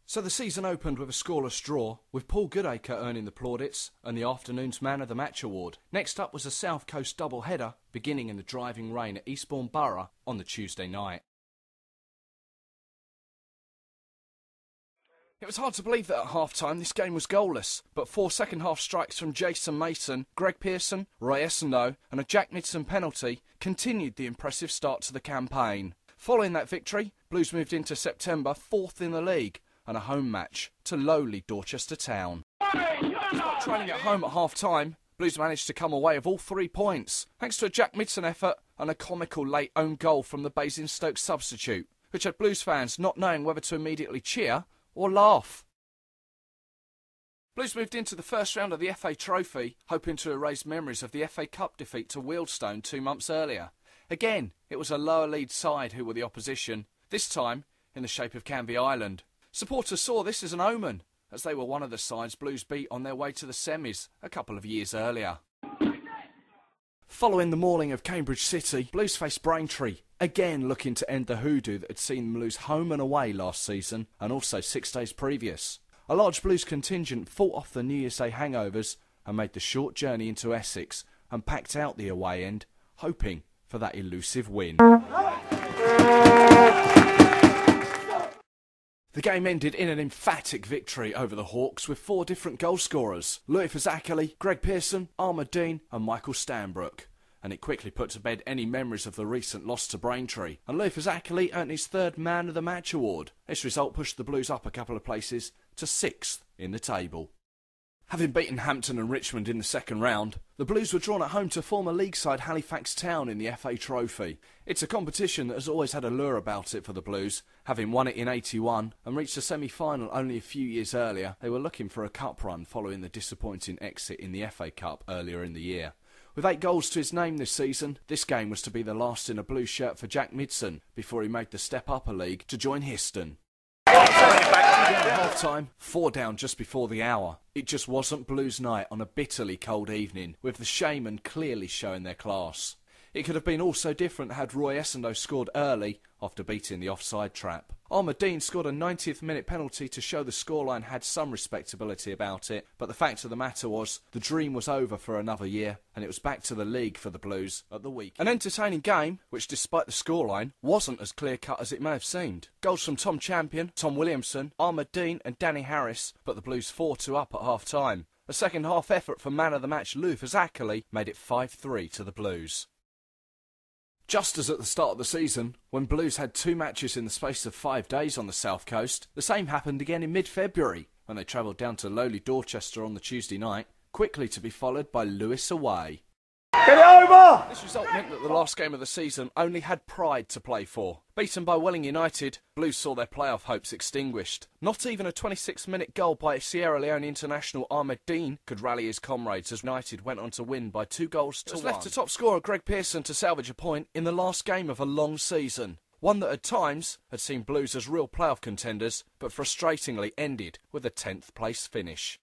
So the season opened with a scoreless draw, with Paul Goodacre earning the plaudits and the afternoon's Man of the Match award. Next up was a South Coast double-header, beginning in the driving rain at Eastbourne Borough on the Tuesday night. It was hard to believe that at half-time this game was goalless, but 4 second-half strikes from Jason Mason, Greg Pearson, Roy Essendon and a Jack Midson penalty continued the impressive start to the campaign. Following that victory, Blues moved into September 4th in the league and a home match to lowly Dorchester Town. Despite trailing at home at half-time, Blues managed to come away with all 3 points, thanks to a Jack Midson effort and a comical late own goal from the Basingstoke substitute, which had Blues fans not knowing whether to immediately cheer or laugh. Blues moved into the first round of the FA Trophy, hoping to erase memories of the FA Cup defeat to Wealdstone 2 months earlier. Again, it was a lower league side who were the opposition, this time in the shape of Canvey Island. Supporters saw this as an omen, as they were one of the sides Blues beat on their way to the semis a couple of years earlier. Following the mauling of Cambridge City, Blues faced Braintree, again looking to end the hoodoo that had seen them lose home and away last season and also 6 days previous. A large Blues contingent fought off the New Year's Day hangovers and made the short journey into Essex and packed out the away end, hoping for that elusive win. The game ended in an emphatic victory over the Hawks with 4 different goal scorers: Louis Fazakerley, Greg Pearson, Armour Dean and Michael Stanbrook. And it quickly put to bed any memories of the recent loss to Braintree. And Louis Fazakerley earned his 3rd Man of the Match award. This result pushed the Blues up a couple of places to 6th in the table. Having beaten Hampton and Richmond in the second round, the Blues were drawn at home to former league side Halifax Town in the FA Trophy. It's a competition that has always had a lure about it for the Blues. Having won it in '81 and reached the semi-final only a few years earlier, they were looking for a cup run following the disappointing exit in the FA Cup earlier in the year. With 8 goals to his name this season, this game was to be the last in a blue shirt for Jack Midson before he made the step up a league to join Histon. At half-time, 4 down just before the hour. It just wasn't Blues night on a bitterly cold evening, with the Shaman clearly showing their class. It could have been all so different had Roy Essendon scored early after beating the offside trap. Armour Dean scored a 90th minute penalty to show the scoreline had some respectability about it, but the fact of the matter was, the dream was over for another year, and it was back to the league for the Blues at the week. An entertaining game, which despite the scoreline, wasn't as clear-cut as it may have seemed. Goals from Tom Champion, Tom Williamson, Armour Dean and Danny Harris put the Blues 4-2 up at half-time. A second-half effort from Man of the Match Louis Fazakerley made it 5-3 to the Blues. Just as at the start of the season, when Blues had 2 matches in the space of 5 days on the South Coast, the same happened again in mid-February, when they travelled down to lowly Dorchester on the Tuesday night, quickly to be followed by Lewis away. Get it over! This result meant that the last game of the season only had pride to play for. Beaten by Welling United, Blues saw their playoff hopes extinguished. Not even a 26-minute goal by Sierra Leone international Ahmed Dean could rally his comrades as United went on to win by 2 goals to 1. It was left to top scorer Greg Pearson to salvage a point in the last game of a long season. One that at times had seen Blues as real playoff contenders, but frustratingly ended with a 10th place finish.